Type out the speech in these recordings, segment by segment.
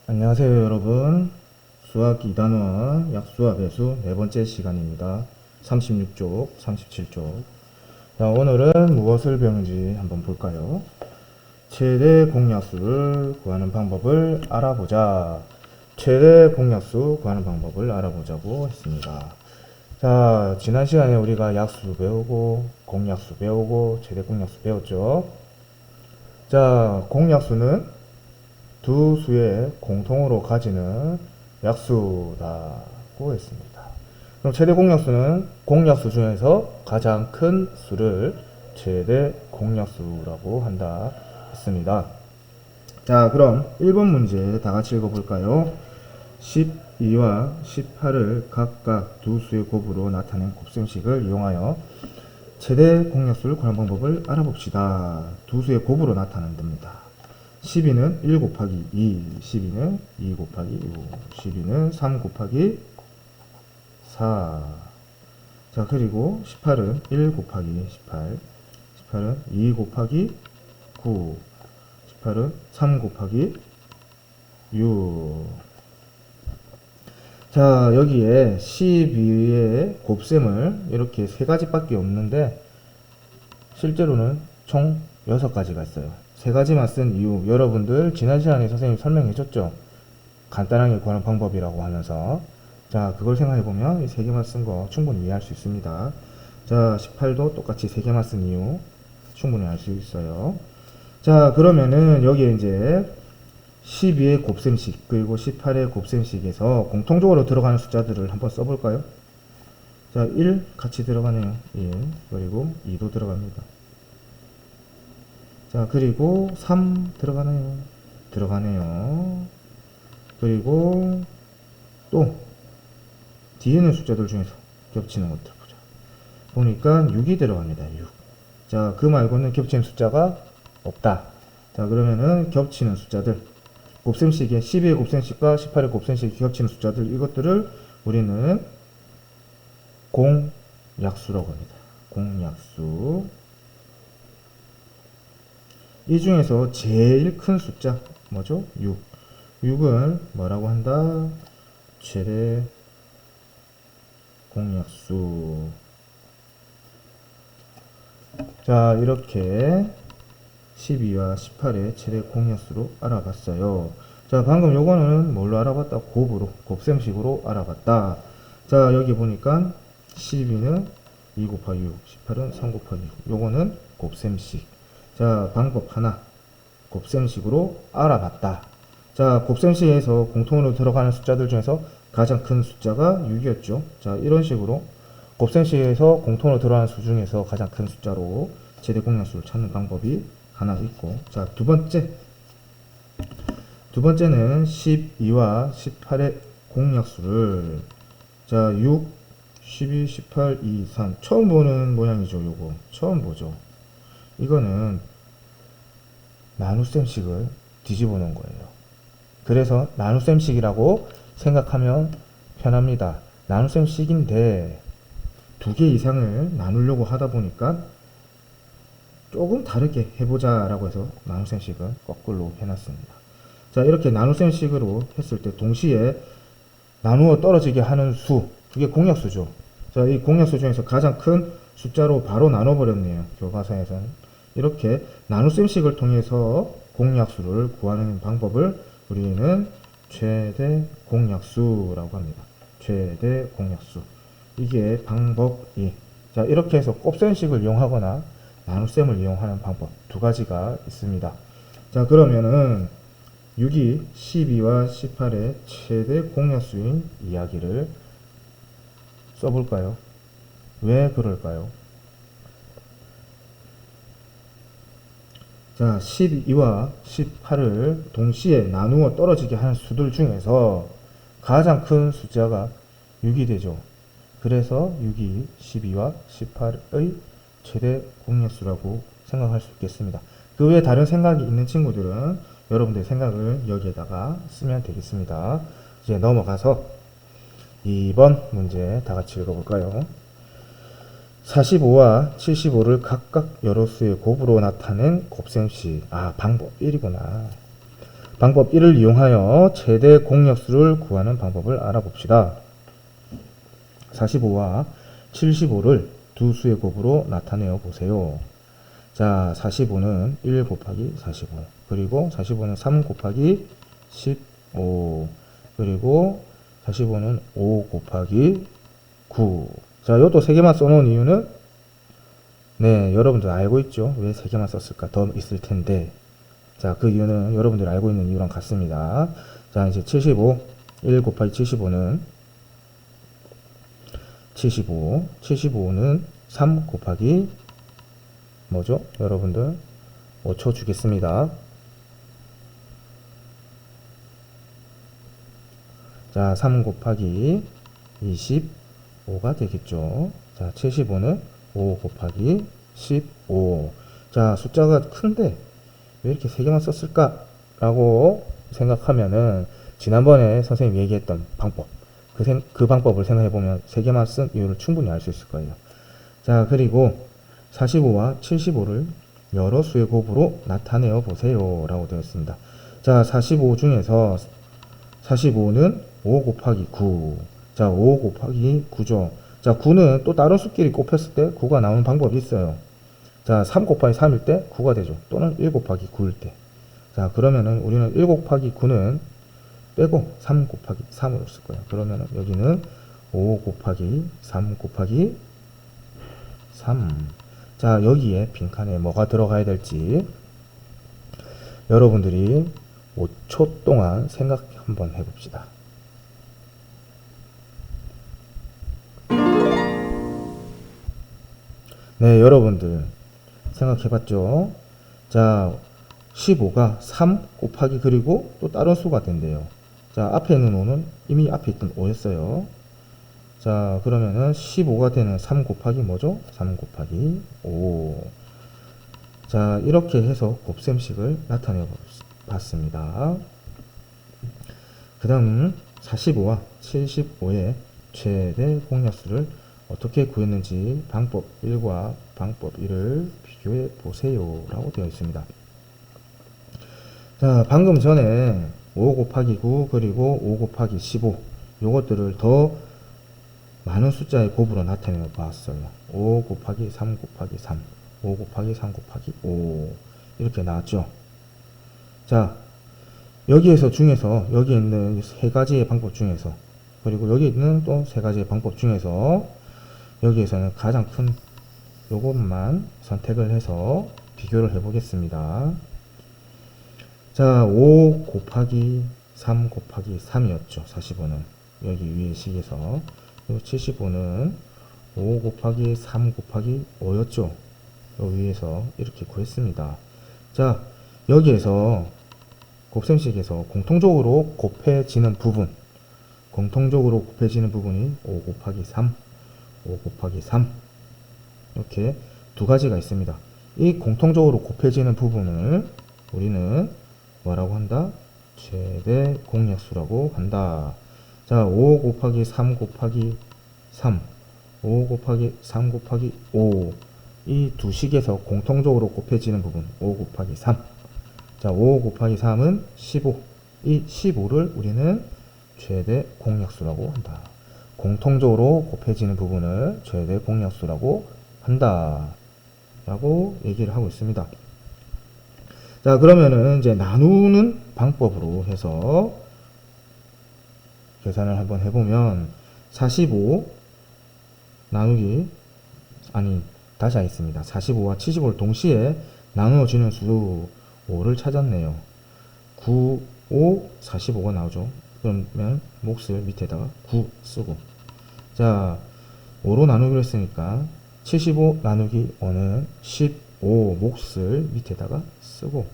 안녕하세요 여러분. 수학 2단원 약수와 배수 네 번째 시간입니다. 36쪽, 37쪽. 자, 오늘은 무엇을 배우는지 한번 볼까요? 최대 공약수를 구하는 방법을 알아보자. 최대 공약수 구하는 방법을 알아보자고 했습니다. 자, 지난 시간에 우리가 약수 배우고 공약수 배우고 최대 공약수 배웠죠. 자, 공약수는 두 수의 공통으로 가지는 약수라고 했습니다. 그럼 최대 공약수는 공약수 중에서 가장 큰 수를 최대 공약수라고 한다 했습니다. 자, 그럼 1번 문제 다 같이 읽어볼까요? 12와 18을 각각 두 수의 곱으로 나타낸 곱셈식을 이용하여 최대 공약수를 구하는 방법을 알아봅시다. 두 수의 곱으로 나타낸답니다. 12는 1 곱하기 2, 12는 2 곱하기 6, 12는 3 곱하기 4. 자, 그리고 18은 1 곱하기 18, 18은 2 곱하기 9, 18은 3 곱하기 6. 자, 여기에 12의 곱셈을 이렇게 세 가지밖에 없는데 실제로는 총 6가지가 있어요. 세 가지만 쓴 이유, 여러분들 지난 시간에 선생님이 설명해 줬죠. 간단하게 구하는 방법이라고 하면서. 자, 그걸 생각해 보면 이 세 개만 쓴 거 충분히 이해할 수 있습니다. 자, 18도 똑같이 세 개만 쓴 이유 충분히 알 수 있어요. 자, 그러면은 여기에 이제 12의 곱셈식 그리고 18의 곱셈식에서 공통적으로 들어가는 숫자들을 한번 써볼까요? 자, 1 같이 들어가네요. 1 그리고 2도 들어갑니다. 자, 그리고 3 들어가나요? 들어가네요. 그리고 또 뒤에 있는 숫자들 중에서 겹치는 것들 보자. 보니까 6이 들어갑니다. 6. 자, 그 말고는 겹치는 숫자가 없다. 자, 그러면은 겹치는 숫자들, 곱셈식의 12의 곱셈식과 18의 곱셈식이 겹치는 숫자들, 이것들을 우리는 공약수라고 합니다. 공약수. 이 중에서 제일 큰 숫자 뭐죠? 6. 6을 뭐라고 한다? 최대 공약수. 자, 이렇게 12와 18의 최대 공약수로 알아봤어요. 자, 방금 요거는 뭘로 알아봤다? 곱으로, 곱셈식으로 알아봤다. 자, 여기 보니까 12는 2 곱하기 6, 18은 3 곱하기 6. 요거는 곱셈식. 자, 방법 하나. 곱셈식으로 알아봤다. 자, 곱셈식에서 공통으로 들어가는 숫자들 중에서 가장 큰 숫자가 6이었죠. 자, 이런 식으로 곱셈식에서 공통으로 들어가는 수 중에서 가장 큰 숫자로 최대 공약수를 찾는 방법이 하나 있고, 자, 두 번째는 12와 18의 공약수를, 자, 6, 12, 18, 2, 3 처음 보는 모양이죠. 요거 처음 보죠. 이거는 나눗셈식을 뒤집어 놓은 거예요. 그래서 나눗셈식이라고 생각하면 편합니다. 나눗셈식인데 두 개 이상을 나누려고 하다 보니까 조금 다르게 해보자 라고 해서 나눗셈식을 거꾸로 해놨습니다. 자, 이렇게 나눗셈식으로 했을 때 동시에 나누어 떨어지게 하는 수, 이게 공약수죠. 자, 이 공약수 중에서 가장 큰 숫자로 바로 나눠버렸네요. 교과서에서는. 이렇게 나눗셈식을 통해서 공약수를 구하는 방법을 우리는 최대 공약수라고 합니다. 최대 공약수. 이게 방법 2. 자, 이렇게 해서 곱셈식을 이용하거나 나눗셈을 이용하는 방법 두 가지가 있습니다. 자, 그러면은 6이 12와 18의 최대 공약수인 이야기를 써볼까요? 왜 그럴까요? 자, 12와 18을 동시에 나누어 떨어지게 하는 수들 중에서 가장 큰 숫자가 6이 되죠. 그래서 6이 12와 18의 최대 공약수라고 생각할 수 있겠습니다. 그 외에 다른 생각이 있는 친구들은 여러분들의 생각을 여기에다가 쓰면 되겠습니다. 이제 넘어가서 2번 문제 다 같이 읽어볼까요? 45와 75를 각각 여러 수의 곱으로 나타낸 곱셈식. 아, 방법 1이구나. 방법 1을 이용하여 최대 공약수를 구하는 방법을 알아봅시다. 45와 75를 두 수의 곱으로 나타내어 보세요. 자, 45는 1 곱하기 45, 그리고 45는 3 곱하기 15, 그리고 45는 5 곱하기 9. 자, 요것도 3개만 써놓은 이유는 네, 여러분들 알고 있죠? 왜 3개만 썼을까? 더 있을 텐데. 자, 그 이유는 여러분들이 알고 있는 이유랑 같습니다. 자, 이제 75, 1 곱하기 75는 75는 3 곱하기 뭐죠? 여러분들 5초 주겠습니다. 자, 3 곱하기 25가 되겠죠. 자, 75는 5 곱하기 15. 자, 숫자가 큰데 왜 이렇게 3개만 썼을까? 라고 생각하면은 지난번에 선생님이 얘기했던 방법, 그 방법을 생각해보면 3개만 쓴 이유를 충분히 알 수 있을 거예요. 자, 그리고 45와 75를 여러 수의 곱으로 나타내어 보세요 라고 되어 있습니다. 자, 45 중에서 45는 5 곱하기 9. 자, 5 곱하기 9죠. 자, 9는 또 다른 수끼리 곱했을 때 9가 나오는 방법이 있어요. 자, 3 곱하기 3일 때 9가 되죠. 또는 1 곱하기 9일 때. 자, 그러면은 우리는 1 곱하기 9는 빼고 3 곱하기 3으로 쓸 거예요. 그러면은 여기는 5 곱하기 3 곱하기 3. 자, 여기에 빈칸에 뭐가 들어가야 될지 여러분들이 5초 동안 생각 한번 해봅시다. 네, 여러분들 생각해봤죠? 자, 15가 3 곱하기 그리고 또 다른 수가 된대요. 자, 앞에 있는 5는 이미 앞에 있던 5였어요. 자, 그러면은 15가 되는 3 곱하기 뭐죠? 3 곱하기 5. 자, 이렇게 해서 곱셈식을 나타내 봤습니다. 그 다음 45와 75의 최대 공약수를 어떻게 구했는지 방법 1과 방법 2를 비교해 보세요 라고 되어 있습니다. 자, 방금 전에 5 곱하기 9 그리고 5 곱하기 15 요것들을 더 많은 숫자의 곱으로 나타내 봤어요. 5 곱하기 3 곱하기 3, 5 곱하기 3 곱하기 5 이렇게 나왔죠. 자, 여기에서 중에서 여기 있는 세 가지의 방법 중에서 그리고 여기 있는 또 세 가지의 방법 중에서 여기에서는 가장 큰 요것만 선택을 해서 비교를 해 보겠습니다. 자, 5 곱하기 3 곱하기 3이었죠. 45는 여기 위에 식에서, 그리고 75는 5 곱하기 3 곱하기 5였죠. 여기 위에서 이렇게 구했습니다. 자, 여기에서 곱셈식에서 공통적으로 곱해지는 부분이 5 곱하기 3, 5 곱하기 3 이렇게 두 가지가 있습니다. 이 공통적으로 곱해지는 부분을 우리는 뭐라고 한다? 최대 공약수라고 한다. 자, 5 곱하기 3 곱하기 3, 5 곱하기 3 곱하기 5 이 두 식에서 공통적으로 곱해지는 부분 5 곱하기 3. 자, 5 곱하기 3은 15. 이 15를 우리는 최대 공약수라고 한다. 공통적으로 곱해지는 부분을 최대 공약수라고 한다 라고 얘기를 하고 있습니다. 자, 그러면은 이제 나누는 방법으로 해서 계산을 한번 해보면 45 나누기 다시 하겠습니다. 45와 75를 동시에 나누어지는 수 5를 찾았네요. 9, 5, 45가 나오죠. 그러면 몫을 밑에다가 9 쓰고, 자, 5로 나누기로 했으니까 75 나누기 5는 15 몫을 밑에다가 쓰고,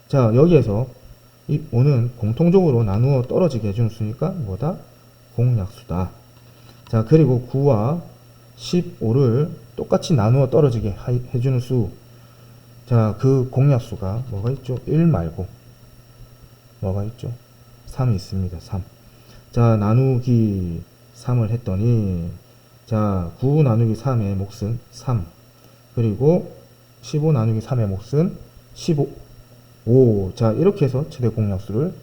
자, 여기에서 이 5는 공통적으로 나누어 떨어지게 해주는 수니까 뭐다? 공약수다. 자, 그리고 9와 15를 똑같이 나누어 떨어지게 해주는 수, 자, 그 공약수가 뭐가 있죠? 1 말고 뭐가 있죠? 3이 있습니다. 3. 자, 나누기 3을 했더니, 자, 9 나누기 3의 몫은 3, 그리고 15 나누기 3의 몫은 15. 5. 자, 이렇게 해서 최대 공약수를